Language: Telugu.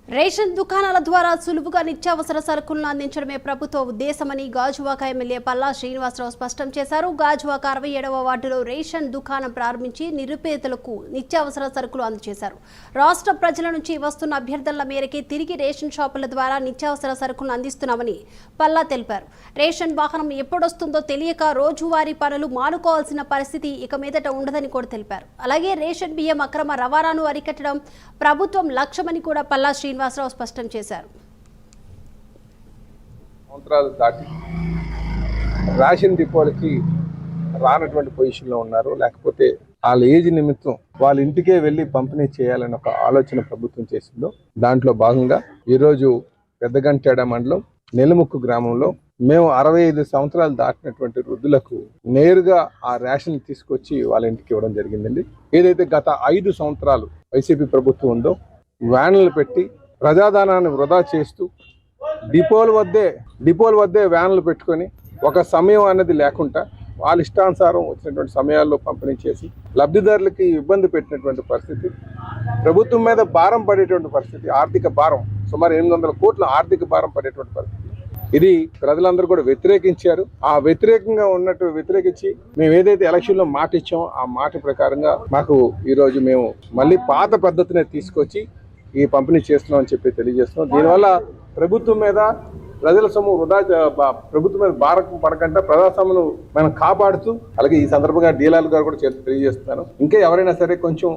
రేషన్ దుకాణాల ద్వారా సులువుగా నిత్యావసర సరుకులను అందించడమే ప్రభుత్వ ఉద్దేశమని గాజువాక ఎమ్మెల్యే పల్లా శ్రీనివాసరావు స్పష్టం చేశారు. గాజువాక 67వ వార్డులో రేషన్ దుకాణం ప్రారంభించి నిరుపేదలకు నిత్యావసర సరుకులు అందజేశారు. రాష్ట్ర ప్రజల నుంచి వస్తున్న అభ్యర్థనల మేరకే తిరిగి రేషన్ షాపుల ద్వారా నిత్యావసర సరుకులను అందిస్తున్నామని పల్లా తెలిపారు. రేషన్ వాహనం ఎప్పుడొస్తుందో తెలియక రోజువారీ పనులు మానుకోవాల్సిన పరిస్థితి ఇక మీదట ఉండదని కూడా తెలిపారు. అలాగే రేషన్ బియ్యం అక్రమ రవాణాను అరికట్టడం ప్రభుత్వం లక్ష్యమని కూడా పల్లా శ్రీనివాసరావు స్పష్టం చేశారు. సంవత్సరాలు దాటి రేషన్ డిపోలకి రానటువంటి పొజిషన్లో ఉన్నారు. లేకపోతే వాళ్ళ ఏజ్ నిమిత్తం వాళ్ళ ఇంటికే వెళ్ళి పంపిణీ చేయాలని ఒక ఆలోచన ప్రభుత్వం చేసిందో దాంట్లో భాగంగా ఈరోజు పెద్దగంటేడ మండలం నెలముక్కు గ్రామంలో మేము 65 సంవత్సరాలు దాటినటువంటి వృద్ధులకు నేరుగా ఆ రేషన్ తీసుకొచ్చి వాళ్ళ ఇంటికి ఇవ్వడం జరిగిందండి. ఏదైతే గత 5 సంవత్సరాలు వైసీపీ ప్రభుత్వం ఉందో వ్యాన్లు పెట్టి ప్రజాధనాన్ని వృధా చేస్తూ డిపోల వద్దే వ్యాన్లు పెట్టుకొని ఒక సమయం అనేది లేకుండా వాళ్ళ ఇష్టానుసారం వచ్చినటువంటి సమయాల్లో పంపిణీ చేసి లబ్ధిదారులకి ఇబ్బంది పెట్టినటువంటి పరిస్థితి, ప్రభుత్వం మీద భారం పడేటువంటి పరిస్థితి, ఆర్థిక భారం సుమారు 800 కోట్ల ఆర్థిక భారం పడేటువంటి పరిస్థితి. ఇది ప్రజలందరూ కూడా వ్యతిరేకించారు. ఆ వ్యతిరేకించి మేము ఏదైతే ఎలక్షన్లో మాట ఇచ్చామో ఆ మాట ప్రకారంగా మాకు ఈరోజు మేము మళ్ళీ పాత పద్ధతినే తీసుకొచ్చి ఈ పంపిణీ చేస్తున్నామని చెప్పి తెలియజేస్తున్నాం. దీనివల్ల ప్రభుత్వం మీద ప్రజల సొమ్ము వృధా, ప్రభుత్వం మీద భారం పడకుండా ప్రజాస్వామ్యం మనం కాపాడుతూ, అలాగే ఈ సందర్భంగా డీలాల్ గారు కూడా తెలియజేస్తున్నాను. ఇంకా ఎవరైనా సరే కొంచెం